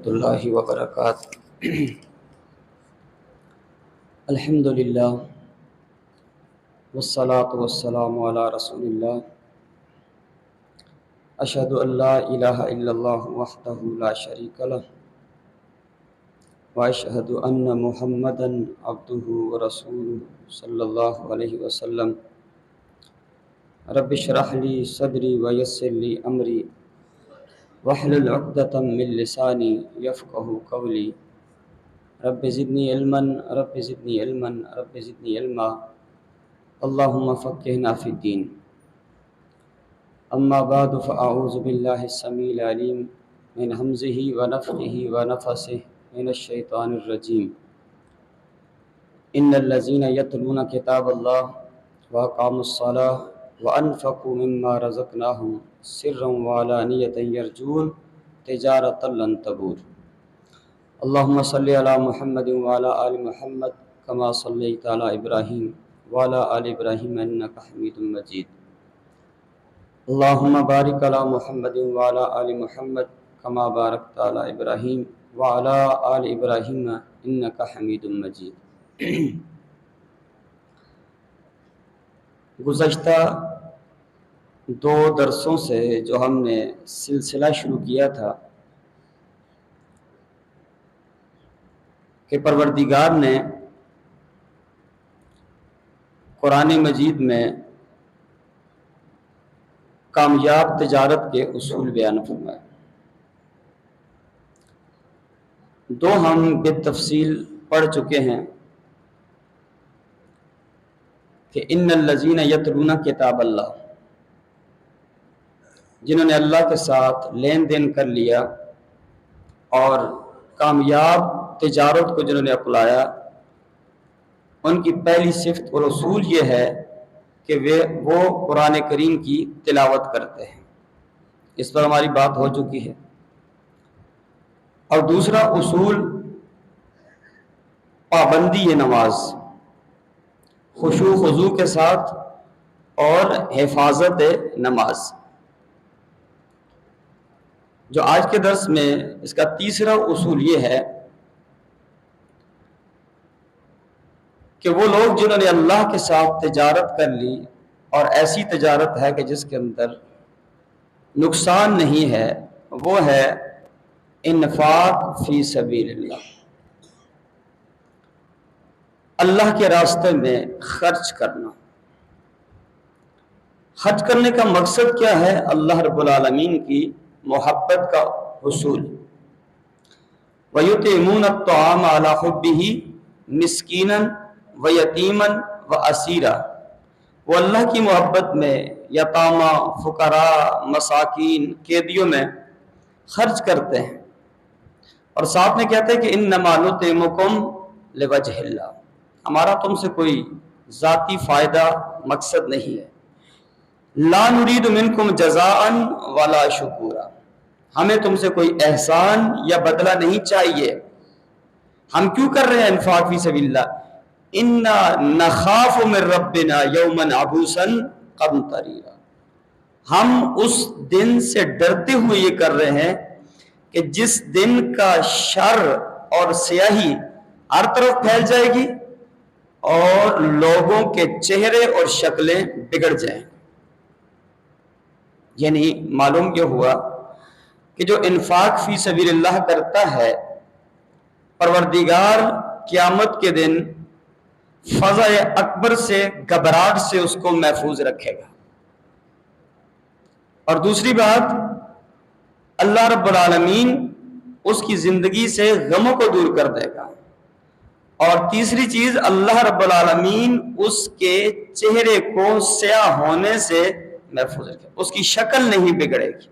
ورحمۃ اللہ وبرکاتہ۔ الحمد للہ والصلاة والسلام علی رسول اللہ، اشہد ان لا الہ الا اللہ وحدہ لا شریک لہ واشہد ان محمدا عبدہ ورسولہ صلی اللہ علیہ وسلم۔ رب اشرح لی صدری ویسر لی امری واحلل عقدۃ من لسانی یفقہوا قولی۔ رب زدنی علما رب زدنی علما رب زدنی علما، اللہم فقہنا فی الدین۔ اما بعد فاعوذ باللہ السمیع العلیم من ہمزہ ونفخہ ونفثہ من الشیطان الرجیم۔ ان الذین یتلون کتاب اللہ واقاموا الصلاۃ وانفقوا مما رزقناہم سرا وعلانیۃ یرجون تجارۃ لن تبور۔ اللہم صلی علی محمد وعلی آل محمد کما صلیت علی ابراہیم وعلی آل ابراہیم انک حمید مجید۔ اللہم بارک علی محمد وعلی آل محمد کما بارکت علی ابراہیم وعلی آل ابراہیم انک حمید مجید۔ گزشتہ دو درسوں سے جو ہم نے سلسلہ شروع کیا تھا کہ پروردگار نے قرآن مجید میں کامیاب تجارت کے اصول بیان فرمائے، دو ہم بالتفصیل پڑھ چکے ہیں کہ ان الذین یتلون کتاب اللہ، جنہوں نے اللہ کے ساتھ لین دین کر لیا اور کامیاب تجارت کو جنہوں نے اپنایا، ان کی پہلی صفت اور اصول یہ ہے کہ وہ قرآن کریم کی تلاوت کرتے ہیں۔ اس پر ہماری بات ہو چکی ہے۔ اور دوسرا اصول پابندی نماز، خشوع و خضوع کے ساتھ اور حفاظت نماز۔ جو آج کے درس میں اس کا تیسرا اصول یہ ہے کہ وہ لوگ جنہوں نے اللہ کے ساتھ تجارت کر لی، اور ایسی تجارت ہے کہ جس کے اندر نقصان نہیں ہے، وہ ہے انفاق فی سبیل اللہ، اللہ کے راستے میں خرچ کرنا۔ خرچ کرنے کا مقصد کیا ہے؟ اللہ رب العالمین کی محبت کا حصول۔ وَيُطْعِمُونَ الطَّعَامَ عَلَى حُبِّهِ مِسْكِينًا وَيَتِيمًا وَأَسِيرًا، وہ اللہ کی محبت میں یتامى، فقراء، مساکین، قیدیوں میں خرچ کرتے ہیں، اور ساتھ میں کہتے ہیں کہ انما نطعمکم لوجہ اللہ، ہمارا تم سے کوئی ذاتی فائدہ مقصد نہیں ہے۔ لا نريد منکم جزاء ولا شکورا، ہمیں تم سے کوئی احسان یا بدلہ نہیں چاہیے۔ ہم کیوں کر رہے ہیں انفاق فی سبیل اللہ؟ انا نخاف من ربنا یوما عبوسا قمطریر، ہم اس دن سے ڈرتے ہوئے یہ کر رہے ہیں کہ جس دن کا شر اور سیاہی ہر طرف پھیل جائے گی اور لوگوں کے چہرے اور شکلیں بگڑ جائیں۔ یعنی معلوم یہ ہوا کہ جو انفاق فی سبیل اللہ کرتا ہے، پروردگار قیامت کے دن فضا اکبر سے، گھبراہٹ سے اس کو محفوظ رکھے گا۔ اور دوسری بات، اللہ رب العالمین اس کی زندگی سے غموں کو دور کر دے گا۔ اور تیسری چیز، اللہ رب العالمین اس کے چہرے کو سیاہ ہونے سے محفوظ رکھے، اس کی شکل نہیں بگڑے گی۔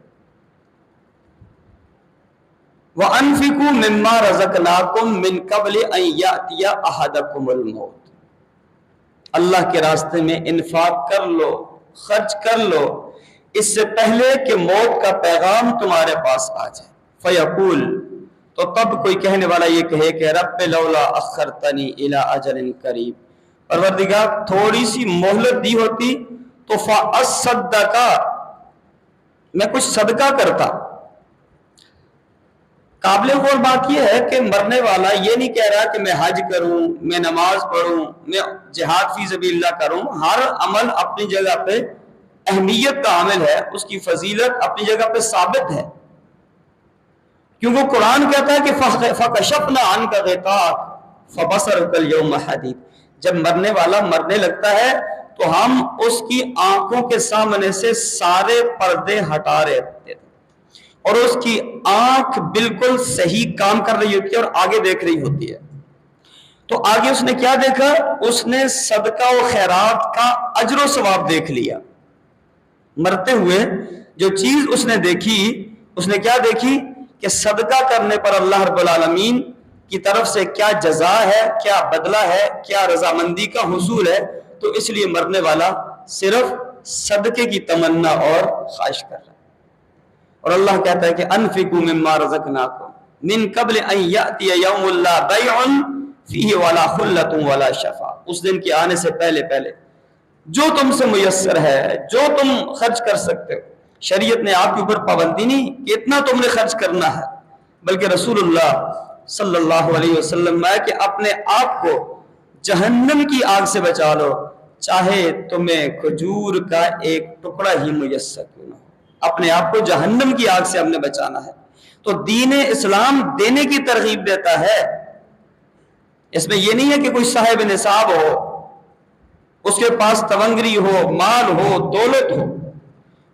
وَأَنفِقُوا مِمَّا رَزَقْنَاكُم مِّن قَبْلِ أَن يَأْتِيَ أَحَدَكُمُ الْمَوْتُ، اللہ کے راستے میں انفاق کر لو، خرچ کر لو، اس سے پہلے کہ موت کا پیغام تمہارے پاس آ جائے۔ فَيَقُولُ، تو تب کوئی کہنے والا یہ کہے کہ رب لولا اخرتنی الی اجل قریب، پروردگار تھوڑی سی مہلت دی ہوتی تو فاصدق، میں کچھ صدقہ کرتا۔ قابل غور بات یہ ہے کہ مرنے والا یہ نہیں کہہ رہا کہ میں حج کروں، میں نماز پڑھوں، میں جہاد فی سبیل اللہ کروں. ہر عمل اپنی جگہ پہ اہمیت کا عامل ہے، اس کی فضیلت اپنی جگہ پہ ثابت ہے، کیونکہ قرآن کہتا ہے کہ فَكَشَفْنَا عَنْكَ غِطَاءَكَ فَبَصَرُكَ الْيَوْمَ حَدِيدٌ. جب مرنے والا مرنے لگتا ہے تو ہم اس کی آنکھوں کے سامنے سے سارے پردے ہٹا رہے ہوتے تھے اور اس کی آنکھ بالکل صحیح کام کر رہی ہوتی ہے اور آگے دیکھ رہی ہوتی ہے. تو آگے اس نے کیا دیکھا؟ اس نے صدقہ و خیرات کا اجر و ثواب دیکھ لیا. مرتے ہوئے جو چیز اس نے دیکھی، اس نے کیا دیکھی کہ صدقہ کرنے پر اللہ رب العالمین کی طرف سے کیا جزا ہے، کیا بدلہ ہے، کیا رضامندی کا حصول ہے. تو اس لیے مرنے والا صرف صدقے کی تمنا اور خواہش کر رہا ہے. اور اللہ کہتا ہے کہ انفقوا مما رزقناکم من قبل ان یاتی یوم لا بیع فیہ ولا خلۃ ولا شفاعۃ. اس دن کے آنے سے پہلے پہلے جو تم سے میسر ہے، جو تم خرچ کر سکتے ہو. شریعت نے آپ کے اوپر پابندی نہیں کہ اتنا تم نے خرچ کرنا ہے، بلکہ رسول اللہ صلی اللہ علیہ وسلم میں کہ اپنے آپ کو جہنم کی آگ سے بچا لو، چاہے تمہیں کھجور کا ایک ٹکڑا ہی میسر کیوں نہ ہو. اپنے آپ کو جہنم کی آگ سے ہم نے بچانا ہے. تو دین اسلام دینے کی ترغیب دیتا ہے. اس میں یہ نہیں ہے کہ کوئی صاحب نصاب ہو، اس کے پاس تونگری ہو، مال ہو، دولت ہو،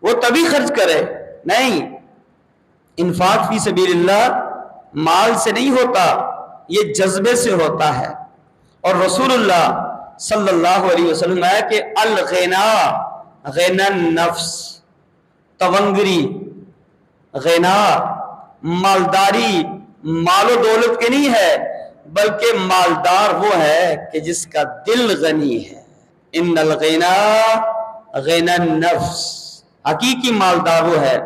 وہ تبھی خرچ کرے. نہیں، انفاق فی سبیل اللہ مال سے نہیں ہوتا، یہ جذبے سے ہوتا ہے. اور رسول اللہ صلی اللہ علیہ وسلم ہے کہ الغنا غنا النفس، تونگری، غنا، مالداری مال و دولت کے نہیں ہے، بلکہ مالدار وہ ہے کہ جس کا دل غنی ہے. ان الغنا غنا النفس، حقیقی مالدار وہ ہے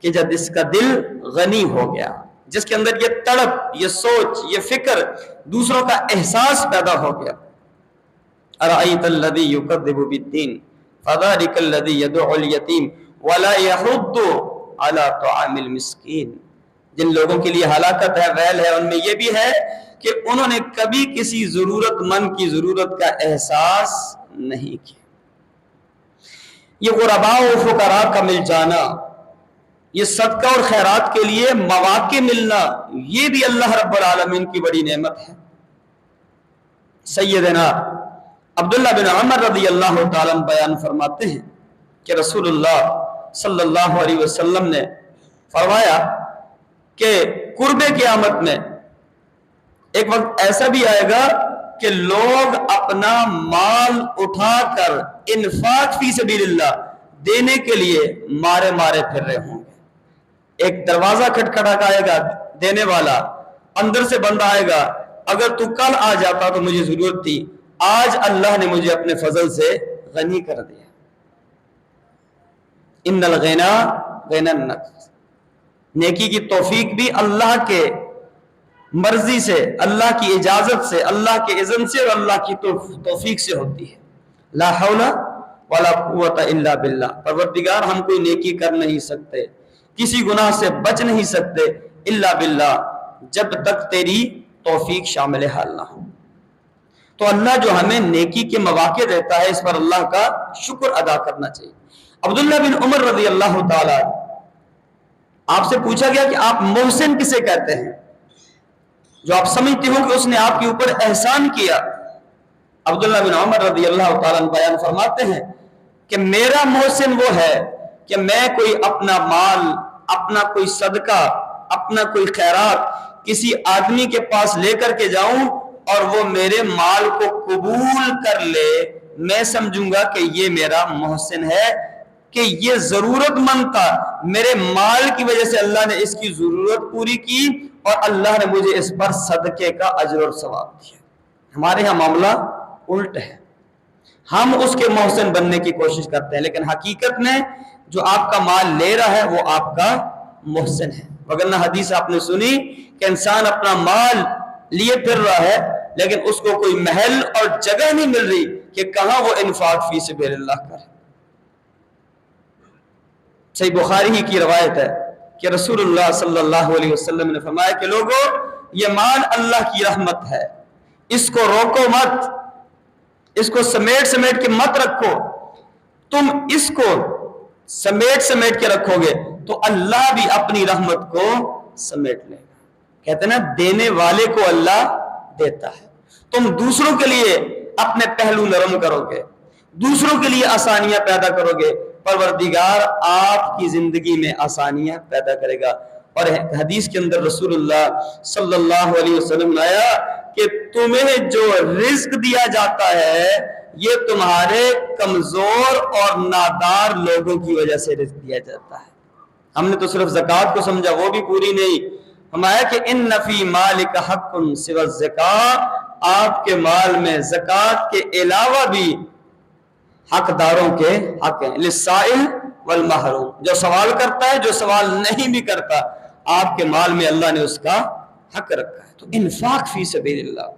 کہ جب اس کا دل غنی ہو گیا، جس کے اندر یہ تڑپ، یہ سوچ، یہ فکر، دوسروں کا احساس پیدا ہو گیا. ارأیت الذی یکذب بالدین فذلک الذی یدعو الیتیم ولا یحض علی طعام المسکین. جن لوگوں کے لیے ہلاکت ہے، ویل ہے، ان میں یہ بھی ہے کہ انہوں نے کبھی کسی ضرورت مند کی ضرورت کا احساس نہیں کیا. یہ غرباء و فقراء کا مل جانا، یہ صدقہ اور خیرات کے لیے مواقع ملنا، یہ بھی اللہ رب العالمین کی بڑی نعمت ہے. سیدنا عبداللہ بن عمر رضی اللہ تعالیٰ بیان فرماتے ہیں کہ رسول اللہ صلی اللہ علیہ وسلم نے فرمایا کہ قرب قیامت میں ایک وقت ایسا بھی آئے گا کہ لوگ اپنا مال اٹھا کر انفاق فی سبیل اللہ دینے کے لیے مارے مارے پھر رہے ہوں گے. ایک دروازہ کھٹکھٹا کا آئے گا دینے والا، اندر سے بندہ آئے گا، اگر تو کل آ جاتا تو مجھے ضرورت تھی، آج اللہ نے مجھے اپنے فضل سے غنی کر دیا. ان الغنا غنا النفس، نیکی کی توفیق بھی اللہ کے مرضی سے، اللہ کی اجازت سے، اللہ کے اذن سے اور اللہ کی توفیق سے ہوتی ہے. لا حول ولا قوت الا باللہ. پروردگار ہم کوئی نیکی کر نہیں سکتے، کسی گناہ سے بچ نہیں سکتے الا باللہ، جب تک تیری توفیق شامل حال نہ ہو. تو اللہ جو ہمیں نیکی کے مواقع دیتا ہے، اس پر اللہ کا شکر ادا کرنا چاہیے. عبداللہ بن عمر رضی اللہ تعالی، آپ سے پوچھا گیا کہ آپ محسن کسے کہتے ہیں جو آپ سمجھتے ہو کہ اس نے آپ کے اوپر احسان کیا. عبداللہ بن عمر رضی اللہ تعالیٰ بیان فرماتے ہیں کہ میرا محسن وہ ہے کہ میں کوئی اپنا مال، اپنا کوئی صدقہ، اپنا کوئی خیرات کسی آدمی کے پاس لے کر کے جاؤں اور وہ میرے مال کو قبول کر لے، میں سمجھوں گا کہ یہ میرا محسن ہے، کہ یہ ضرورت مند تھا، میرے مال کی وجہ سے اللہ نے اس کی ضرورت پوری کی اور اللہ نے مجھے اس پر صدقے کا اجر اور ثواب دیا. ہمارے ہاں معاملہ الٹ ہے، ہم اس کے محسن بننے کی کوشش کرتے ہیں، لیکن حقیقت میں جو آپ کا مال لے رہا ہے وہ آپ کا محسن ہے. وگرنہ حدیث آپ نے سنی کہ انسان اپنا مال لیے پھر رہا ہے لیکن اس کو کوئی محل اور جگہ نہیں مل رہی کہ کہاں وہ انفاق فی سبیل اللہ کرے. صحیح بخاری ہی کی روایت ہے کہ رسول اللہ صلی اللہ علیہ وسلم نے فرمایا کہ لوگوں، یہ مال اللہ کی رحمت ہے، اس کو روکو مت، اس کو سمیٹ کے مت رکھو۔ تم اس کو سمیٹ کے رکھو گے تو اللہ بھی اپنی رحمت کو سمیٹ لے گا۔ کہتے ہیں نا، دینے والے کو اللہ دیتا ہے۔ تم دوسروں کے لیے اپنے پہلو نرم کرو گے، دوسروں کے لیے آسانیاں پیدا کرو گے، پروردگار آپ کی زندگی میں آسانیاں پیدا کرے گا۔ اور حدیث کے اندر رسول اللہ صلی اللہ علیہ وسلم نے آیا کہ تمہیں جو رزق دیا جاتا ہے یہ تمہارے کمزور اور نادار لوگوں کی وجہ سے رزق دیا جاتا ہے۔ ہم نے تو صرف زکوٰۃ کو سمجھا، وہ بھی پوری نہیں۔ فرمایا کہ ان فی مالک حق سوی الزکاۃ، آپ کے مال میں زکوٰۃ کے علاوہ بھی حقداروں کے حق ہیں، للسائل والمحروم، جو سوال کرتا ہے، جو سوال نہیں بھی کرتا، آپ کے مال میں اللہ نے اس کا حق رکھا ہے۔ تو انفاق فی سبیل اللہ،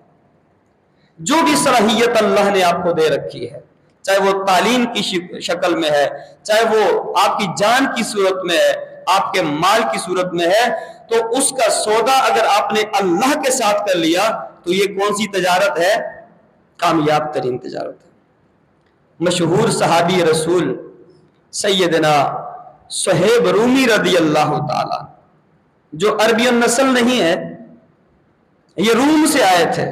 جو بھی صلاحیت اللہ نے آپ کو دے رکھی ہے، چاہے وہ تعلیم کی شکل میں ہے، چاہے وہ آپ کی جان کی صورت میں ہے، آپ کے مال کی صورت میں ہے، تو اس کا سودا اگر آپ نے اللہ کے ساتھ کر لیا تو یہ کون سی تجارت ہے؟ کامیاب ترین تجارت ہے۔ مشہور صحابی رسول سیدنا صہیب رومی رضی اللہ تعالی، جو عربی النسل نہیں ہے، یہ روم سے آئے تھے،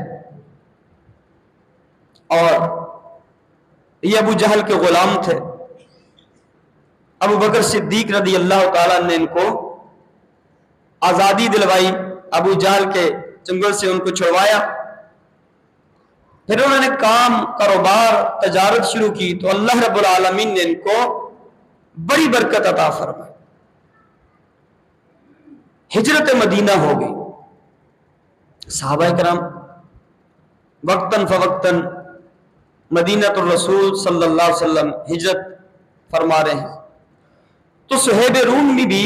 اور یہ ابو جہل کے غلام تھے۔ ابو بکر صدیق رضی اللہ تعالیٰ نے ان کو آزادی دلوائی، ابو جہل کے چنگل سے ان کو چھڑوایا، پھر انہوں نے کام، کاروبار، تجارت شروع کی تو اللہ رب العالمین نے ان کو بڑی برکت عطا فرمائی۔ ہجرت مدینہ ہو گئی، صحابہ کرام وقتاً فوقتاً مدینہ الرسول صلی اللہ علیہ وسلم ہجرت فرما رہے ہیں، تو صہیب رومی بھی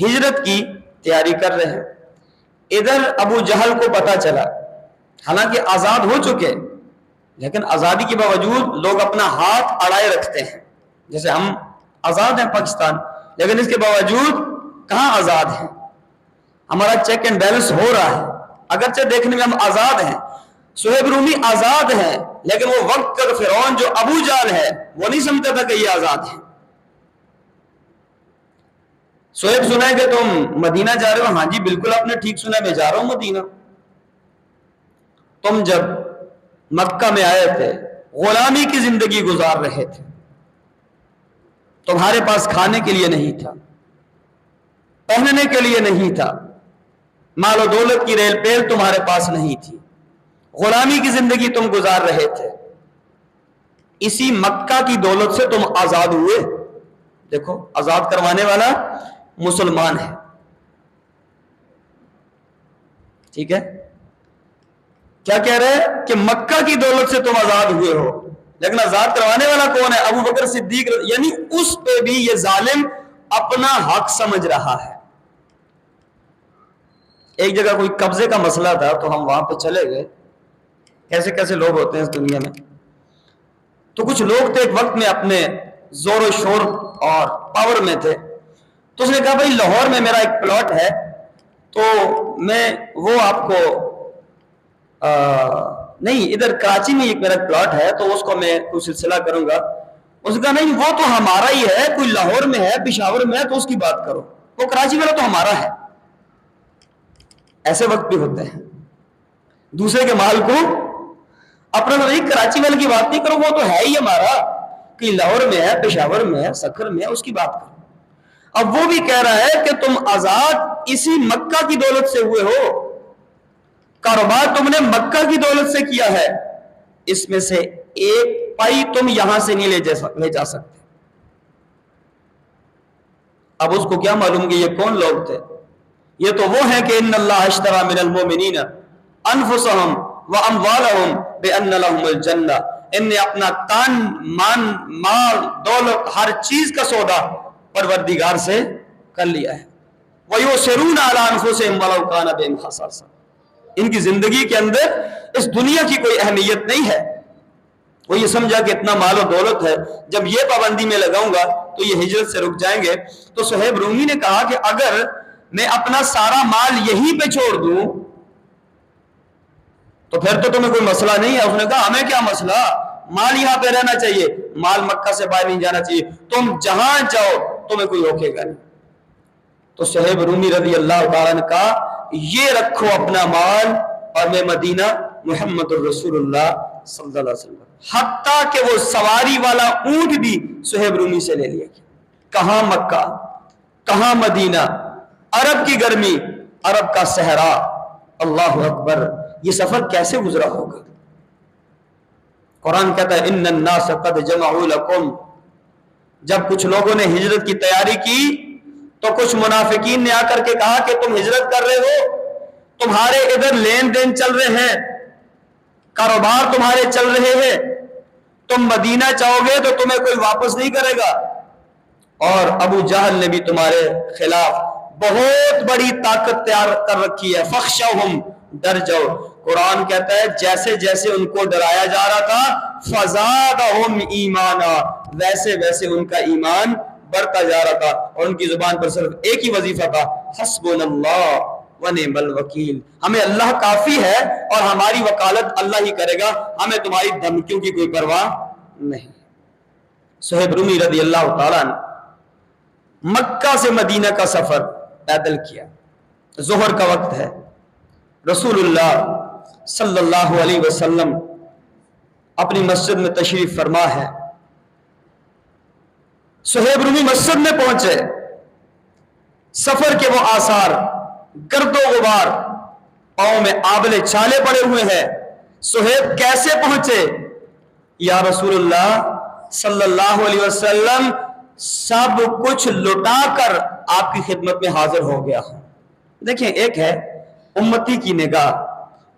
ہجرت کی تیاری کر رہے ہیں۔ ادھر ابو جہل کو پتا چلا، حالانکہ آزاد ہو چکے، لیکن آزادی کے باوجود لوگ اپنا ہاتھ اڑائے رکھتے ہیں۔ جیسے ہم آزاد ہیں پاکستان، لیکن اس کے باوجود کہاں آزاد ہیں، ہمارا چیک اینڈ بیلنس ہو رہا ہے، اگرچہ دیکھنے میں ہم آزاد ہیں۔ صہیب رومی آزاد ہیں، لیکن وہ وقت کا فرعون جو ابو جہل ہے وہ نہیں سمجھتا تھا کہ یہ آزاد ہیں۔ صہیب سنا ہے کہ تم مدینہ جا رہے ہو؟ ہاں جی بالکل آپ نے ٹھیک سنا، میں جا رہا ہوں مدینہ۔ تم جب مکہ میں آئے تھے غلامی کی زندگی گزار رہے تھے، تمہارے پاس کھانے کے لیے نہیں تھا، پہننے کے لیے نہیں تھا، مال و دولت کی ریل پیل تمہارے پاس نہیں تھی، غلامی کی زندگی تم گزار رہے تھے، اسی مکہ کی دولت سے تم آزاد ہوئے۔ دیکھو آزاد کروانے والا مسلمان ہے، ٹھیک ہے؟ کیا کہہ رہے ہیں کہ مکہ کی دولت سے تم آزاد ہوئے ہو، لیکن آزاد کروانے والا کون ہے؟ ابو بکر صدیق، یعنی اس پہ بھی یہ ظالم اپنا حق سمجھ رہا ہے۔ ایک جگہ کوئی قبضے کا مسئلہ تھا تو ہم وہاں پہ چلے گئے، کیسے کیسے لوگ ہوتے ہیں اس دنیا میں، تو کچھ لوگ تھے ایک وقت میں اپنے زور و شور اور پاور میں تھے، تو اس نے کہا بھائی لاہور میں میرا ایک پلاٹ ہے، تو میں وہ آپ کو نہیں، ادھر کراچی میں ایک میرا پلاٹ ہے تو اس کو میں کوئی سلسلہ کروں گا۔ اس نے کہا نہیں وہ تو ہمارا ہی ہے، کوئی لاہور میں ہے، پشاور میں ہے تو اس کی بات کرو، وہ کراچی والا تو ہمارا ہے۔ ایسے وقت بھی ہوتے ہیں، دوسرے کے مال کو اپنا نہیں، کراچی والے کی بات نہیں کرو، وہ تو ہے ہی ہمارا، کہ لاہور میں ہے، پشاور میں ہے، سکھر میں ہے، اس کی بات کرو۔ اب وہ بھی کہہ رہا ہے کہ تم آزاد اسی مکہ کی دولت سے ہوئے ہو، کاروبار تم نے مکہ کی دولت سے کیا ہے، اس میں سے ایک پائی تم یہاں سے نہیں لے جا سکتے۔ اب اس کو کیا معلوم کہ یہ کون لوگ تھے؟ یہ تو وہ ہیں کہ ان اللہ اشتری من المؤمنین انفسهم واموالهم بان لهم الجنہ، ان نے اپنا تن، من، مال، دولت، ہر چیز کا سودا پروردگار سے کر لیا ہے۔ وَيُؤْثِرُونَ عَلَىٰ أَنفُسِهِمْ وَلَوْ كَانَ بِهِمْ خَصَاصَةٌ، ان کی زندگی کے اندر اس دنیا کی کوئی اہمیت نہیں ہے۔ وہ یہ سمجھا کہ اتنا مال و دولت ہے، جب یہ پابندی میں لگاؤں گا تو یہ ہجرت سے رک جائیں گے. تو صہیب رومی نے کہا کہ اگر میں اپنا سارا مال یہیں پہ چھوڑ دوں تو پھر تو تمہیں کوئی مسئلہ نہیں ہے. اس نے کہا ہمیں کیا مسئلہ, مال یہاں پہ رہنا چاہیے, مال مکہ سے باہر نہیں جانا چاہیے, تم جہاں جاؤ تمہیں کوئی روکے گا نہیں. تو صہیب رومی رضی اللہ تعالیٰ نے کہا یہ رکھو اپنا مال اور میں مدینہ محمد الرسول اللہ صلی اللہ علیہ وسلم, حتیٰ کہ وہ سواری والا اونٹ بھی صہیب رومی سے لے لیا گیا. کہاں مکہ, کہاں مدینہ, عرب کی گرمی, عرب کا صحرا, اللہ اکبر, یہ سفر کیسے گزرا ہوگا. قرآن کہتا ہے ان الناس قد جمعوا لکم, جب کچھ لوگوں نے ہجرت کی تیاری کی تو کچھ منافقین نے آ کر کے کہا کہ تم ہجرت کر رہے ہو, تمہارے ادھر لین دین چل رہے ہیں, کاروبار تمہارے چل رہے ہیں, تم مدینہ چاہو گے تو تمہیں کوئی واپس نہیں کرے گا, اور ابو جہل نے بھی تمہارے خلاف بہت بڑی طاقت تیار کر رکھی ہے, فخشوہم, ڈر جاؤ. قرآن کہتا ہے جیسے جیسے ان کو ڈرایا جا رہا تھا فزادہم ایمانا, ویسے ویسے ان کا ایمان بڑھتا جا رہا تھا, اور ان کی زبان پر صرف ایک ہی وظیفہ تھا, حسبنا اللہ ونعم الوکیل, ہمیں اللہ کافی ہے اور ہماری وکالت اللہ ہی کرے گا, ہمیں تمہاری دھمکیوں کی کوئی پرواہ نہیں. صہیب رومی رضی اللہ تعالیٰ نے مکہ سے مدینہ کا سفر پیدل کیا. ظہر کا وقت ہے, رسول اللہ صلی اللہ علیہ وسلم اپنی مسجد میں تشریف فرما ہے. صہیب رومی مسجد میں پہنچے, سفر کے وہ آثار, گرد و غبار, پاؤں میں آبلے چھالے پڑے ہوئے ہیں. صہیب کیسے پہنچے؟ یا رسول اللہ صلی اللہ علیہ وسلم سب کچھ لٹا کر آپ کی خدمت میں حاضر ہو گیا ہوں. دیکھیں, ایک ہے امتی کی نگاہ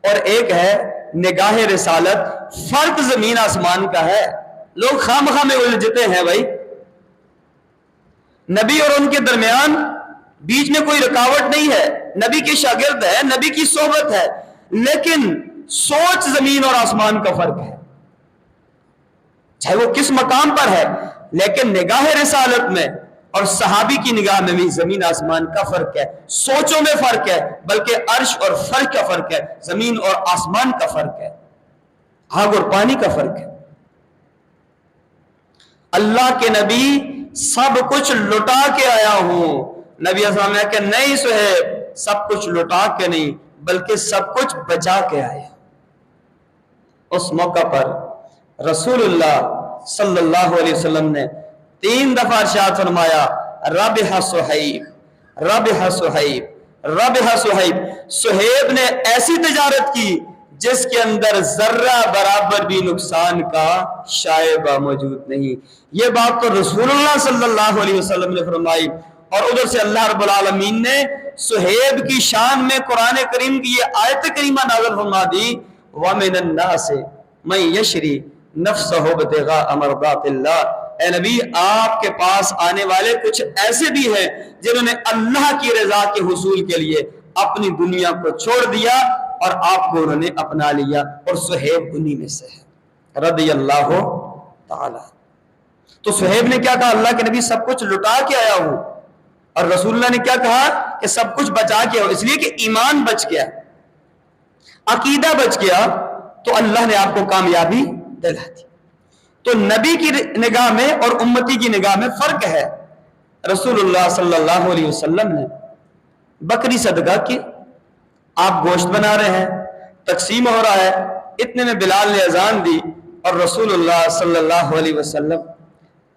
اور ایک ہے نگاہ رسالت, فرق زمین آسمان کا ہے. لوگ خام خواہ میں الجھتے ہیں بھائی, نبی اور ان کے درمیان بیچ میں کوئی رکاوٹ نہیں ہے, نبی کے شاگرد ہے, نبی کی صحبت ہے, لیکن سوچ زمین اور آسمان کا فرق ہے, چاہے وہ کس مقام پر ہے, لیکن نگاہ رسالت میں اور صحابی کی نگاہ میں بھی زمین آسمان کا فرق ہے, سوچوں میں فرق ہے, بلکہ عرش اور فرق کا فرق ہے, زمین اور آسمان کا فرق ہے, آگ اور پانی کا فرق ہے. اللہ کے نبی سب کچھ لٹا کے آیا ہوں. نبی اسلام نے کہا کہ نہیں صہیب, سب کچھ لٹا کے نہیں بلکہ سب کچھ بچا کے آئے. اس موقع پر رسول اللہ صلی اللہ علیہ وسلم نے 3 دفعہ ارشاد فرمایا ربح صہیب, ربح صہیب, ربح صہیب. صہیب نے ایسی تجارت کی جس کے اندر ذرہ برابر بھی نقصان کا شائبہ موجود نہیں. یہ بات تو رسول اللہ صلی اللہ علیہ وسلم نے فرمائی, اور ادھر سے اللہ رب العالمین نے صہیب کی شان میں قرآن کریم کی یہ آیت کریمہ نازل فرما دی, وَمِنَ النَّاسِ مَن يَشْرِي نَفْسَهُ ابْتِغَاءَ مَرْضَاتِ اللَّهِ. اے نبی, آپ کے پاس آنے والے کچھ ایسے بھی ہیں جنہوں نے اللہ کی رضا کے حصول کے لیے اپنی دنیا کو چھوڑ دیا اور آپ کو انہوں نے اپنا لیا, اور صہیب انہی میں سے ہے رضی اللہ تعالی. تو صہیب نے کیا کہا, اللہ کے نبی سب کچھ لٹا کے آیا ہوں, اور رسول اللہ نے کیا کہا کہ سب کچھ بچا کے آؤ, اس لیے کہ ایمان بچ گیا, عقیدہ بچ گیا, تو اللہ نے آپ کو کامیابی دلا دی. تو نبی کی نگاہ میں اور امتی کی نگاہ میں فرق ہے. رسول اللہ صلی اللہ علیہ وسلم نے بکری صدقہ کی, آپ گوشت بنا رہے ہیں, تقسیم ہو رہا ہے, اتنے میں بلال نے اذان دی اور رسول اللہ صلی اللہ علیہ وسلم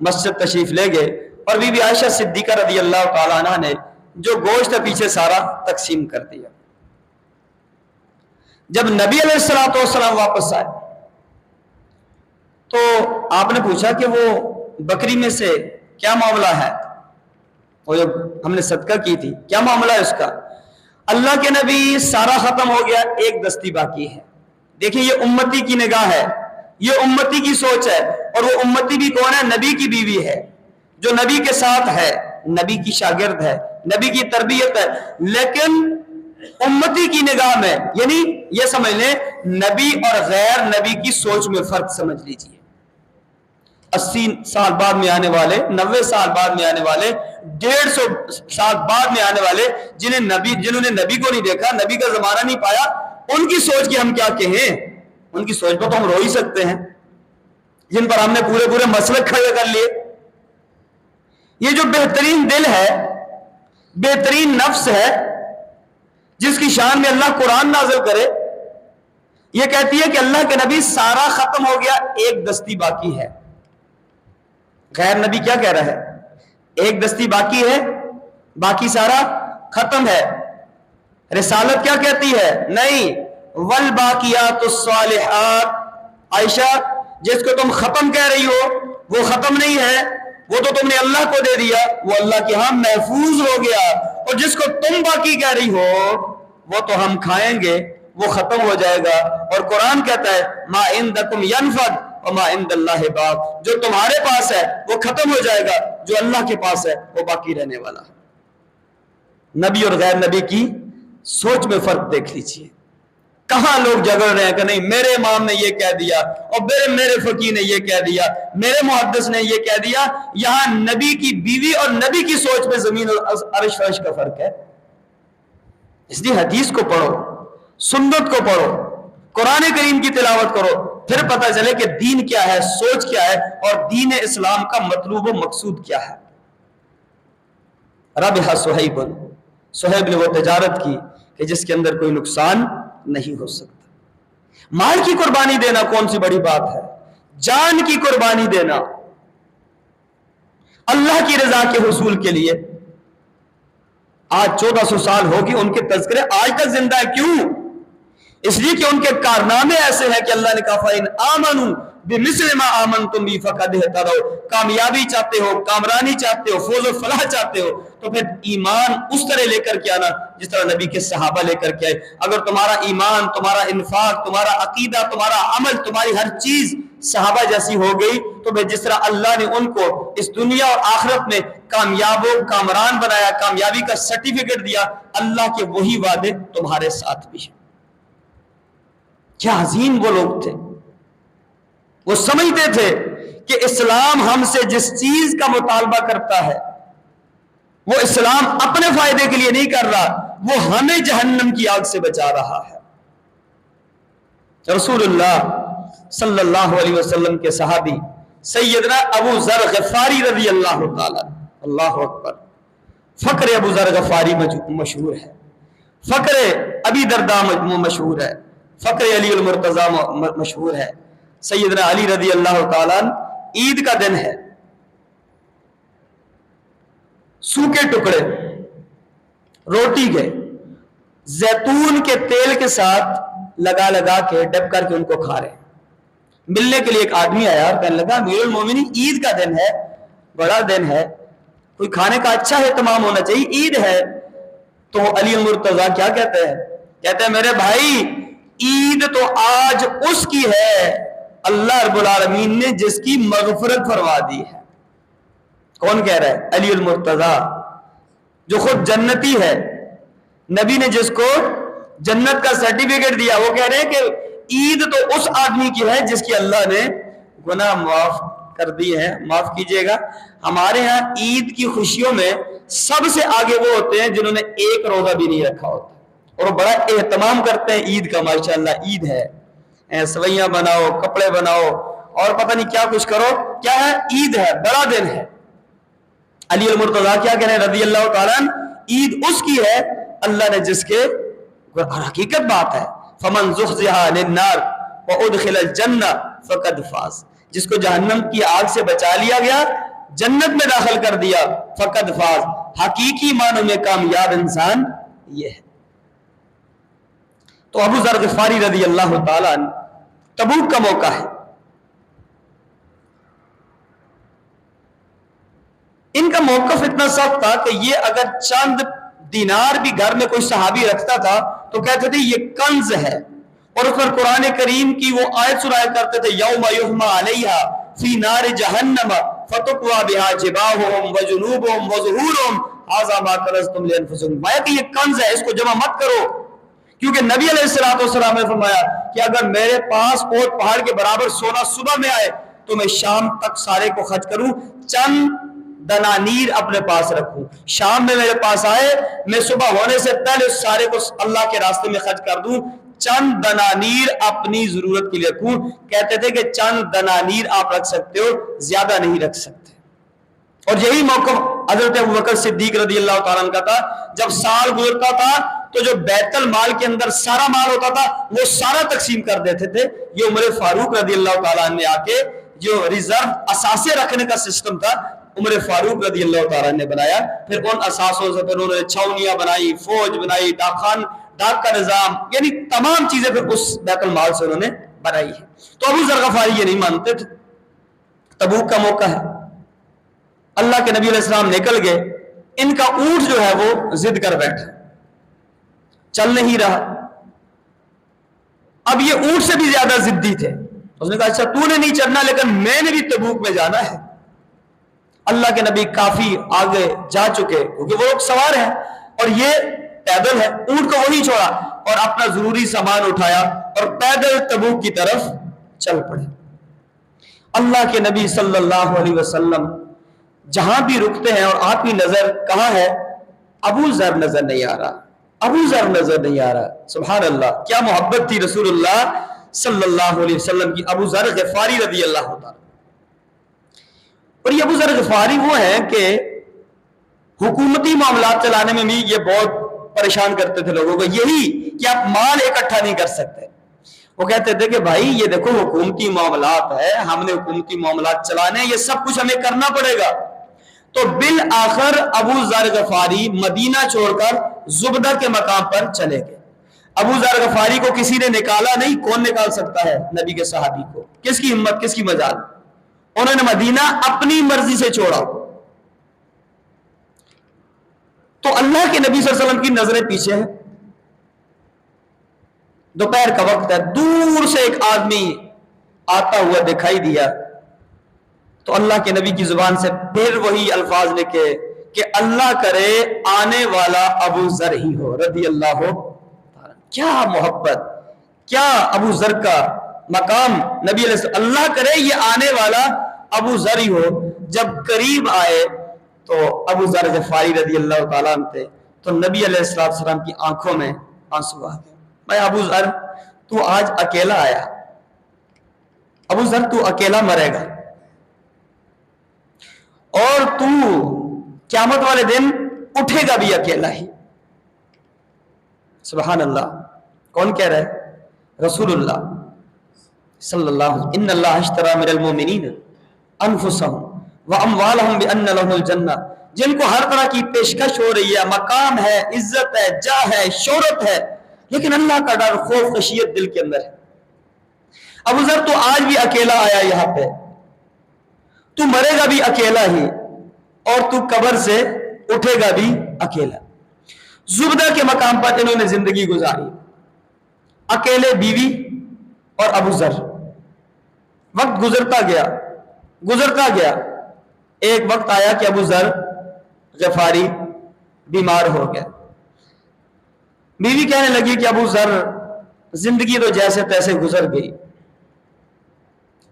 مسجد تشریف لے گئے, اور بی بی عائشہ صدیقہ رضی اللہ تعالیٰ عنہ نے جو گوشت ہے پیچھے سارا تقسیم کر دیا. جب نبی علیہ الصلوۃ والسلام واپس آئے تو آپ نے پوچھا کہ وہ بکری میں سے کیا معاملہ ہے, وہ جو ہم نے صدقہ کی تھی کیا معاملہ ہے اس کا؟ اللہ کے نبی سارا ختم ہو گیا, ایک دستی باقی ہے. دیکھیں یہ امتی کی نگاہ ہے, یہ امتی کی سوچ ہے, اور وہ امتی بھی کون ہے؟ نبی کی بیوی ہے, جو نبی کے ساتھ ہے, نبی کی شاگرد ہے, نبی کی تربیت ہے. لیکن امتی کی نگاہ میں, یعنی یہ سمجھ لیں نبی اور غیر نبی کی سوچ میں فرق سمجھ لیجئے. 80 سال بعد میں آنے والے، 90 سال بعد میں آنے والے، 150 سال بعد میں آنے والے، جنہوں نے نبی کو نہیں دیکھا، نبی کا زمانہ نہیں پایا، ان کی سوچ کی ہم کیا کہیں؟ ان کی سوچ پر تو ہم رو ہی سکتے ہیں، جن پر ہم نے پورے مسلک کھڑے کر لیے۔ یہ جو بہترین دل ہے، بہترین نفس ہے، جس کی شان میں اللہ قرآن نازل کرے، یہ کہتی ہے کہ اللہ کے نبی سارا ختم ہو گیا، ایک دستی باقی ہے۔ غیر نبی کیا کہہ رہا ہے؟ ایک دستی باقی ہے، باقی سارا ختم ہے۔ رسالت کیا کہتی ہے؟ نہیں، والباقیات الصالحات۔ عائشہ، جس کو تم ختم کہہ رہی ہو وہ ختم نہیں ہے، وہ تو تم نے اللہ کو دے دیا، وہ اللہ کے ہاں محفوظ ہو گیا، اور جس کو تم باقی کہہ رہی ہو وہ تو ہم کھائیں گے، وہ ختم ہو جائے گا۔ اور قرآن کہتا ہے ما عندکم ینفد وما عند اللہ باق، جو تمہارے پاس ہے وہ ختم ہو جائے گا، جو اللہ کے پاس ہے وہ باقی رہنے والا ہے۔ نبی اور غیر نبی کی سوچ میں فرق دیکھ لیجیے، کہاں لوگ جھگڑ رہے ہیں کہ نہیں میرے امام نے یہ کہہ دیا، اور میرے فقیہ نے یہ کہہ دیا، میرے محدث نے یہ کہہ دیا۔ یہاں نبی کی بیوی اور نبی کی سوچ میں زمین اور عرش فرش کا فرق ہے۔ اس لیے حدیث کو پڑھو، سنت کو پڑھو، قرآن کریم کی تلاوت کرو، پھر پتہ چلے کہ دین کیا ہے، سوچ کیا ہے، اور دین اسلام کا مطلوب و مقصود کیا ہے۔ ربح صہیب، صہیب نے وہ تجارت کی کہ جس کے اندر کوئی نقصان نہیں ہو سکتا۔ مال کی قربانی دینا کون سی بڑی بات ہے؟ جان کی قربانی دینا اللہ کی رضا کے حصول کے لیے۔ آج 1400 سال ہوگی ان کے تذکرے آج تک زندہ ہے، کیوں؟ اس لیے کہ ان کے کارنامے ایسے ہیں کہ اللہ نے کہا فَإِنْ آمَنُوا بِمِثْلِ مَا آمَنْتُمْ بِهِ فَقَدْ اهْتَدَوْا۔ کامیابی چاہتے ہو، کامرانی چاہتے ہو، فوز و فلاح چاہتے ہو، تو پھر ایمان اس طرح لے کر کے آنا جس طرح نبی کے صحابہ لے کر کے آئے۔ اگر تمہارا ایمان، تمہارا انفاق، تمہارا عقیدہ، تمہارا عمل، تمہاری ہر چیز صحابہ جیسی ہو گئی، تو پھر جس طرح اللہ نے ان کو اس دنیا اور آخرت میں کامیاب و کامران بنایا، کامیابی کا سرٹیفکیٹ دیا، اللہ کے وہی وعدے تمہارے ساتھ بھی ہیں۔ کیا عظیم وہ لوگ تھے، وہ سمجھتے تھے کہ اسلام ہم سے جس چیز کا مطالبہ کرتا ہے وہ اسلام اپنے فائدے کے لیے نہیں کر رہا، وہ ہمیں جہنم کی آگ سے بچا رہا ہے۔ رسول اللہ صلی اللہ علیہ وسلم کے صحابی سیدنا ابو ذر غفاری رضی اللہ تعالی، اللہ اکبر، فقر ابو ذر غفاری مشہور ہے، فقر ابی درداء مشہور ہے، فقر علی المرتضیٰ مشہور ہے۔ سیدنا علی رضی اللہ تعالیٰ، عید کا دن ہے، سوکھے ٹکڑے روٹی کے زیتون کے تیل کے ساتھ لگا کے ڈب کر کے ان کو کھا رہے ہیں۔ ملنے کے لیے ایک آدمی آیا اور کہنے لگا امیر المومنین عید کا دن ہے، بڑا دن ہے، کوئی کھانے کا اچھا اہتمام ہونا چاہیے، عید ہے۔ تو علی المرتضیٰ کیا کہتے ہیں؟ کہتے ہیں میرے بھائی عید تو آج اس کی ہے اللہ رب العالمین نے جس کی مغفرت فرما دی ہے۔ کون کہہ رہا ہے؟ علی المرتضیٰ، جو خود جنتی ہے، نبی نے جس کو جنت کا سرٹیفکیٹ دیا، وہ کہہ رہے ہیں کہ عید تو اس آدمی کی ہے جس کی اللہ نے گناہ معاف کر دی ہے، معاف کیجئے گا۔ ہمارے ہاں عید کی خوشیوں میں سب سے آگے وہ ہوتے ہیں جنہوں نے ایک روزہ بھی نہیں رکھا ہوتا، اور بڑا اہتمام کرتے ہیں عید کا، ماشاءاللہ عید ہے، سویاں بناؤ، کپڑے بناؤ، اور پتہ نہیں کیا کچھ کرو، کیا ہے؟ عید ہے، بڑا دن ہے۔ علی المرتضیٰ کیا کہہ رہے ہیں رضی اللہ تعالیٰ، عید اس کی ہے اللہ نے جس کے، حقیقت بات ہے، فمن زحزح عن النار وادخل الجنہ فقد فاز، جس کو جہنم کی آگ سے بچا لیا گیا، جنت میں داخل کر دیا، فقد فاز، حقیقی معنوں میں کامیاب انسان یہ ہے۔ تو ابو ذر غفاری رضی اللہ تعالیٰ عنہ، تبوک کا موقع ہے، ان کا موقف اتنا سخت تھا کہ یہ اگر چند دینار بھی گھر میں کوئی صحابی رکھتا تھا تو کہتے تھے یہ کنز ہے، اور اس پر قرآن کریم کی وہ آیت سنایا کرتے تھے یوم یحمى علیہا فی نار جہنم فتقوی بہا جباہہم وجنوبہم وظہورہم ھذا ما کنزتم لانفسکم، مایا کہ یہ کنز ہے، اس کو جمع مت کرو، کیونکہ نبی علیہ الصلوۃ والسلام نے فرمایا کہ اگر میرے پاس اوٹ پہاڑ کے برابر سونا صبح میں آئے تو میں شام تک سارے کو خرچ کروں، چند دنانیر اپنے پاس رکھوں، شام میں میرے پاس آئے، میں صبح ہونے سے پہلے اس سارے کو اللہ کے راستے میں خرچ کر دوں، چند دنانیر اپنی ضرورت کے لیے رکھوں۔ کہتے تھے کہ چند دنانیر آپ رکھ سکتے ہو، زیادہ نہیں رکھ سکتے۔ اور یہی موقف حضرت ابوبکر صدیق رضی اللہ تعالیٰ عنہ کا تھا، جب سال گزرتا تھا تو جو بیت المال کے اندر سارا مال ہوتا تھا وہ سارا تقسیم کر دیتے تھے۔ یہ عمر فاروق رضی اللہ تعالیٰ عنہ نے آ کے جو ریزرو اثاثے رکھنے کا سسٹم تھا عمر فاروق رضی اللہ تعالیٰ نے بنایا، پھر ان اثاثوں سے پھر انہوں نے چھاؤنیاں بنائی، فوج بنائی، ڈاک کا نظام، یعنی تمام چیزیں پھر اس بیت المال سے انہوں نے بنائی ہے۔ تو ابو ذر غفاری یہ نہیں مانتے تھے۔ تبوک کا موقع ہے، اللہ کے نبی علیہ السلام نکل گئے، ان کا اونٹ جو ہے وہ ضد کر بیٹھا، چل نہیں رہا۔ اب یہ اونٹ سے بھی زیادہ ضدی تھے، اس نے کہا اچھا تو نے نہیں چلنا لیکن میں نے بھی تبوک میں جانا ہے۔ اللہ کے نبی کافی آگے جا چکے کیونکہ وہ لوگ سوار ہیں اور یہ پیدل ہے، اونٹ کو وہی چھوڑا اور اپنا ضروری سامان اٹھایا اور پیدل تبوک کی طرف چل پڑے۔ اللہ کے نبی صلی اللہ علیہ وسلم جہاں بھی رکتے ہیں اور آپ کی نظر کہاں ہے؟ ابو ذر نظر نہیں آ رہا، ابو ذر نظر نہیں آ رہا۔ سبحان اللہ، کیا محبت تھی رسول اللہ صلی اللہ علیہ وسلم کی ابو ذر غفاری رضی اللہ تعالیٰ۔ اور یہ ابو ذر غفاری وہ ہیں کہ حکومتی معاملات چلانے میں بھی یہ بہت پریشان کرتے تھے لوگوں کو، یہی کہ آپ مال اکٹھا نہیں کر سکتے۔ وہ کہتے تھے کہ بھائی یہ دیکھو حکومتی معاملات ہے، ہم نے حکومتی معاملات چلانے ہیں، یہ سب کچھ ہمیں کرنا پڑے گا۔ تو بالآخر ابو ذر غفاری مدینہ چھوڑ کر زبدہ کے مقام پر چلے گئے۔ ابو ذر غفاری کو کسی نے نکالا نہیں، کون نکال سکتا ہے نبی کے صحابی کو؟ کس کی ہمت، کس کی مجال؟ انہوں نے مدینہ اپنی مرضی سے چھوڑا۔ تو اللہ کے نبی صلی اللہ علیہ وسلم کی نظریں پیچھے ہیں، دوپہر کا وقت ہے، دور سے ایک آدمی آتا ہوا دکھائی دیا تو اللہ کے نبی کی زبان سے پھر وہی الفاظ لکھے کہ اللہ کرے آنے والا ابو ذر ہی ہو رضی اللہ تعالیٰ۔ کیا محبت، کیا ابو ذر کا مقام نبی علیہ السلام، اللہ کرے یہ آنے والا ابو ذر ہی ہو۔ جب قریب آئے تو ابو ذر غفاری رضی اللہ تعالیٰ عنہ تھے، تو نبی علیہ السلام کی آنکھوں میں آنسو آ گئے۔ میں ابو ذر تو آج اکیلا آیا، ابو ذر تو اکیلا مرے گا اور تو قیامت والے دن اٹھے گا بھی اکیلا ہی۔ سبحان اللہ، کون کہہ رہا ہے؟ رسول اللہ صلی اللہ علیہ وسلم۔ ان اللہ اشتری من المؤمنین انفسهم واموالهم بان لهم الجنہ، جن کو ہر طرح کی پیشکش ہو رہی ہے، مقام ہے، عزت ہے، جاہ ہے، شہرت ہے، لیکن اللہ کا ڈر، خوف، خشیت دل کے اندر ہے۔ ابو ذر تو آج بھی اکیلا آیا یہاں پہ، تو مرے گا بھی اکیلا ہی اور تو قبر سے اٹھے گا بھی اکیلا۔ زبدہ کے مقام پر انہوں نے زندگی گزاری، اکیلے بیوی اور ابو ذر۔ وقت گزرتا گیا، ایک وقت آیا کہ ابو ذر غفاری بیمار ہو گیا۔ بیوی کہنے لگی کہ ابو ذر زندگی تو جیسے تیسے گزر گئی،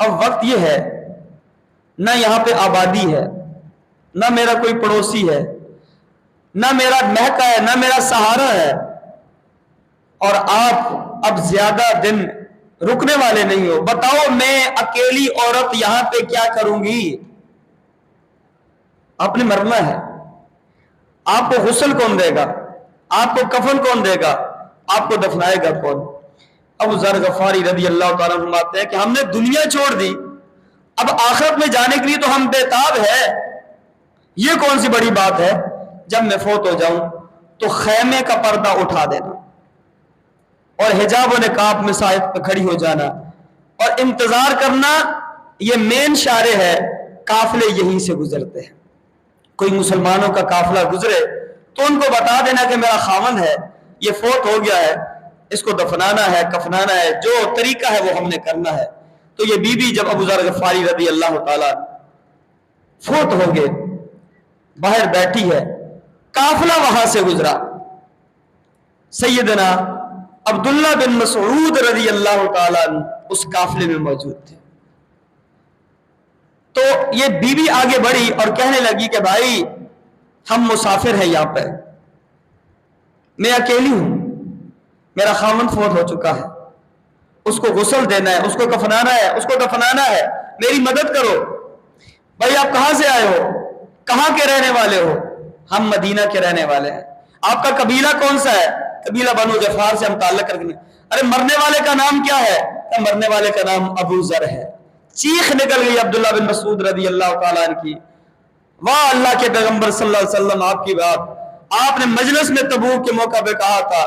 اب وقت یہ ہے نہ یہاں پہ آبادی ہے، نہ میرا کوئی پڑوسی ہے، نہ میرا مہکا ہے، نہ میرا سہارا ہے، اور آپ اب زیادہ دن رکنے والے نہیں ہو، بتاؤ میں اکیلی عورت یہاں پہ کیا کروں گی؟ آپ نے مرنا ہے، آپ کو غسل کون دے گا؟ آپ کو کفن کون دے گا؟ آپ کو دفنائے گا کون؟ ابو ذر غفاری رضی اللہ تعالیٰ عنہ فرماتے ہیں کہ ہم نے دنیا چھوڑ دی، اب آخرت میں جانے کے لیے تو ہم بےتاب ہے۔ یہ کون سی بڑی بات ہے؟ جب میں فوت ہو جاؤں تو خیمے کا پردہ اٹھا دینا اور حجاب و نقاب میں سائق پہ کھڑی ہو جانا اور انتظار کرنا، یہ مین شارع ہے، قافلے یہیں سے گزرتے ہیں۔ کوئی مسلمانوں کا قافلہ گزرے تو ان کو بتا دینا کہ میرا خاوند ہے، یہ فوت ہو گیا ہے، اس کو دفنانا ہے، کفنانا ہے، جو طریقہ ہے وہ ہم نے کرنا ہے۔ تو یہ بی بی جب ابو ذر غفاری رضی اللہ تعالیٰ فوت ہو گئے، باہر بیٹھی ہے، قافلہ وہاں سے گزرا، سیدنا عبداللہ بن مسعود رضی اللہ تعالیٰ اس قافلے میں موجود تھے۔ تو یہ بیوی آگے بڑھی اور کہنے لگی کہ بھائی ہم مسافر ہیں یہاں پہ، میں اکیلی ہوں، میرا خاوند فوت ہو چکا ہے، اس کو غسل دینا ہے، اس کو کفنانا ہے، اس کو دفنانا ہے، میری مدد کرو۔ بھائی آپ کہاں سے آئے ہو، کہاں کے رہنے والے ہو؟ ہم مدینہ کے رہنے والے ہیں۔ آپ کا قبیلہ کون سا ہے؟ قبیلہ بنو غفار سے ہم تعلق رکھنے۔ ارے مرنے والے کا نام کیا ہے؟ کہ مرنے والے کا نام ابو ذر ہے۔ چیخ نکل گئی عبداللہ بن مسعود رضی اللہ تعالیٰ عنہ کی، واہ اللہ کے پیغمبر صلی اللہ علیہ وسلم آپ کی بات، آپ نے مجلس میں تبوک کے موقع پہ کہا تھا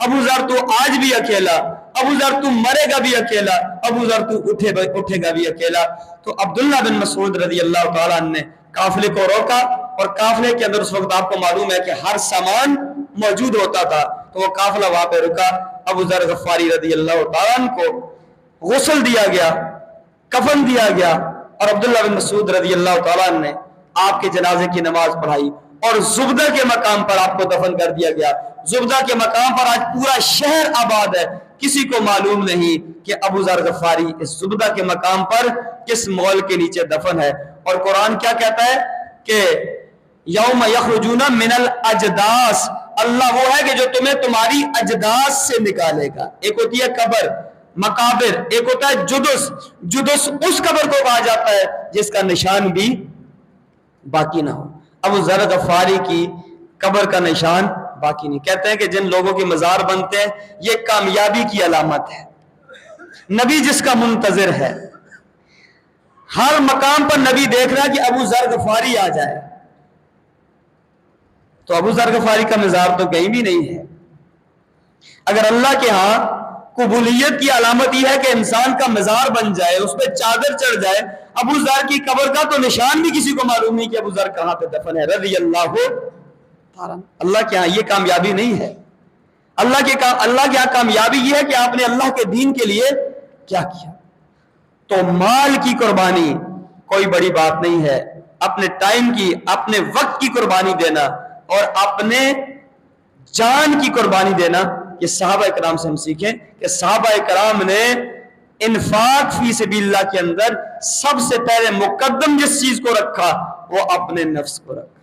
ابو ذر تو آج بھی اکیلا، ابو ذر تو مرے گا بھی اکیلا، ابو ذر تو اٹھے گا بھی اکیلا۔ تو عبداللہ بن مسعود رضی اللہ تعالیٰ عنہ نے قافلے کو روکا، اور قافلے کے اندر اس وقت آپ کو معلوم ہے کہ ہر سامان موجود ہوتا تھا، تو وہ قافلہ وہاں پہ رکا۔ ابو ذر غفاری رضی اللہ تعالیٰ عنہ کو غسل دیا گیا، کفن دیا گیا، اور عبداللہ بن مسعود رضی اللہ تعالیٰ عنہ نے آپ کے جنازے کی نماز پڑھائی، اور زبدہ کے مقام پر آپ کو دفن کر دیا گیا۔ زبدہ کے مقام پر آج پورا شہر آباد ہے، کسی کو معلوم نہیں کہ ابو ذر غفاری اس زبدہ کے مقام پر کس مول کے نیچے دفن ہے۔ اور قرآن کیا کہتا ہے کہ یوم یخرجون من الاجداث، اللہ وہ ہے کہ جو تمہیں تمہاری اجداث سے نکالے گا۔ ایک ہوتی ہے قبر، مقابر، ایک ہوتا ہے جدس۔ جدس اس قبر کو کہا جاتا ہے جس کا نشان بھی باقی نہ ہو۔ ابو ذر غفاری کی قبر کا نشان باقی نہیں۔ کہتے ہیں کہ جن لوگوں کے مزار بنتے ہیں یہ کامیابی کی علامت ہے، نبی جس کا منتظر ہے، ہر مقام پر نبی دیکھ رہا ہے کہ ابو ذر غفاری آ جائے، تو ابو ذر غفاری کا مزار تو کہیں بھی نہیں ہے۔ اگر اللہ کے ہاں قبولیت کی علامت یہ ہے کہ انسان کا مزار بن جائے، اس پہ چادر چڑھ جائے، ابو ذر کی قبر کا تو نشان بھی کسی کو معلوم نہیں کہ ابو ذر کہاں پہ دفن ہے رضی اللہ تعالیٰ۔ اللہ کے ہاں یہ کامیابی نہیں ہے۔ اللہ کے ہاں کامیابی یہ ہے کہ آپ نے اللہ کے دین کے لیے کیا کیا۔ تو مال کی قربانی کوئی بڑی بات نہیں ہے، اپنے ٹائم کی، اپنے وقت کی قربانی دینا اور اپنے جان کی قربانی دینا، یہ صحابہ کرام سے ہم سیکھیں کہ صحابہ کرام نے انفاق فی سبیل اللہ کے اندر سب سے پہلے مقدم جس چیز کو رکھا وہ اپنے نفس کو رکھا۔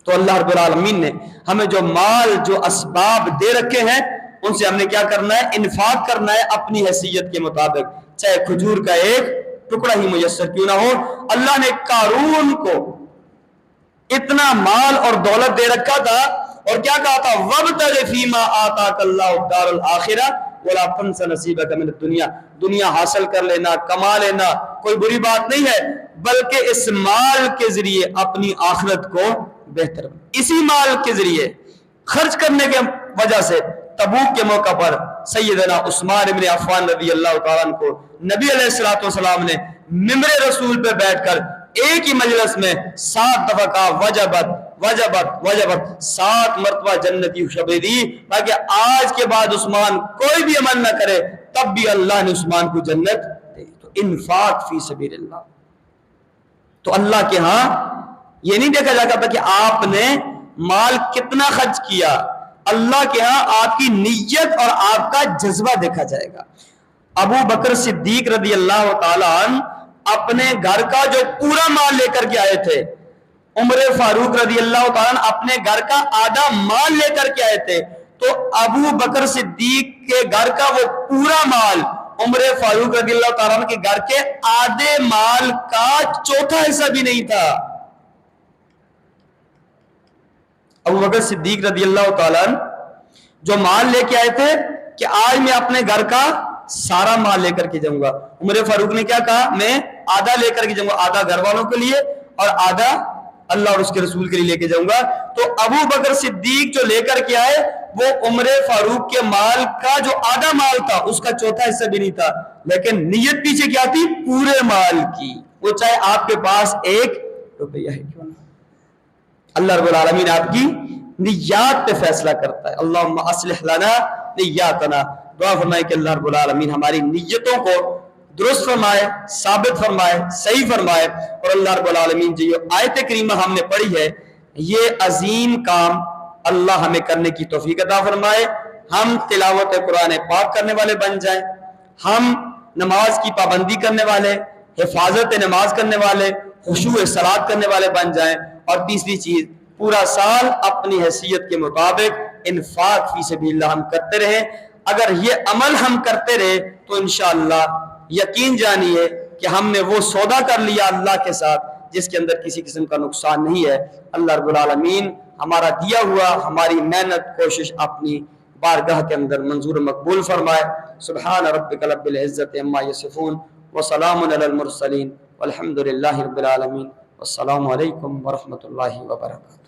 تو اللہ رب العالمین نے ہمیں جو مال، جو اسباب دے رکھے ہیں، ان سے ہم نے کیا کرنا ہے؟ انفاق کرنا ہے اپنی حیثیت کے مطابق، چاہے کھجور کا ایک ٹکڑا ہی میسر کیوں نہ ہو۔ اللہ نے قارون کو اتنا مال اور دولت دے رکھا تھا، اور کیا کہا تھا؟ وَابْتَغِ فِي مَا آتَاكَ اللَّهُ الدَّارَ الْآخِرَةَ وَلَا تَنْسَ نَصِيبَكَ مِنَ الدُّنْيَا۔ دنیا حاصل کر لینا، کما لینا کوئی بری بات نہیں ہے، بلکہ اس مال کے ذریعے اپنی آخرت کو بہتر، اسی مال کے ذریعے خرچ کرنے کے وجہ سے تبوک کے موقع پر سیدنا عثمان بن عفان رضی اللہ تعالیٰ عنہ کو نبی علیہ الصلوۃ والسلام نے ممبر رسول پہ بیٹھ کر ایک ہی مجلس میں 7 دفعہ کہا وجبت وجبت وجبت، 7 مرتبہ جنتی خوشخبری دی، تاکہ آج کے بعد عثمان کوئی بھی عمل نہ کرے تب بھی اللہ نے عثمان کو جنت دے۔ تو انفاق فی سبیل اللہ۔ تو اللہ کے ہاں یہ نہیں دیکھا جاتا کہ آپ نے مال کتنا خرچ کیا، اللہ کے ہاں آپ کی نیت اور آپ کا جذبہ دیکھا جائے گا۔ ابو بکر صدیق رضی اللہ تعالیٰ عنہ اپنے گھر کا جو پورا مال لے کر کے آئے تھے، عمر فاروق رضی اللہ تعالیٰ عنہ اپنے گھر کا آدھا مال لے کر کے آئے تھے، تو ابو بکر صدیق کے گھر کا وہ پورا مال عمر فاروق رضی اللہ تعالیٰ عنہ کے گھر کے آدھے مال کا چوتھا حصہ بھی نہیں تھا۔ ابو بکر صدیق رضی اللہ تعالیٰ عنہ جو مال لے کے آئے تھے کہ آج میں اپنے گھر کا سارا مال لے کر کے جاؤں گا، عمر فاروق نے کیا کہا؟ میں آدھا لے کر کے جاؤں گا، آدھا گھر والوں کے لیے اور آدھا اللہ اور اس کے رسول کے لیے لے کے جاؤں گا۔ تو ابو بکر صدیق جو لے کر کے آئے وہ عمر فاروق کے مال کا جو آدھا مال تھا اس کا چوتھا حصہ بھی نہیں تھا، لیکن نیت پیچھے کیا تھی؟ پورے مال کی، وہ چاہے آپ کے پاس 1 روپیہ ہے کیوں نہ۔ اللہ رب العالمین آپ کی نیات پہ فیصلہ کرتا ہے۔ اللہم اصلح لنا نیاتنا، دعا فرمائے کہ اللہ رب العالمین ہماری نیتوں کو درست فرمائے، ثابت فرمائے، صحیح فرمائے، اور اللہ رب العالمین جو آیت کریمہ ہم نے پڑھی ہے یہ عظیم کام اللہ ہمیں کرنے کی توفیق عطا فرمائے، ہم تلاوت قرآن پاک کرنے والے بن جائیں، ہم نماز کی پابندی کرنے والے، حفاظت نماز کرنے والے، خشوع صلاۃ کرنے والے بن جائیں، اور تیسری چیز پورا سال اپنی حیثیت کے مطابق انفاق فی سبیل اللہ ہم کرتے رہیں۔ اگر یہ عمل ہم کرتے رہے تو انشاءاللہ یقین جانیے کہ ہم نے وہ سودا کر لیا اللہ کے ساتھ جس کے اندر کسی قسم کا نقصان نہیں ہے۔ اللہ رب العالمین ہمارا دیا ہوا، ہماری محنت، کوشش اپنی بارگاہ کے اندر منظور و مقبول فرمائے۔ سبحان ربک رب العزت عما یصفون وسلام علی المرسلین والحمد للہ رب العالمین، والسلام علیکم ورحمۃ اللہ وبرکاتہ۔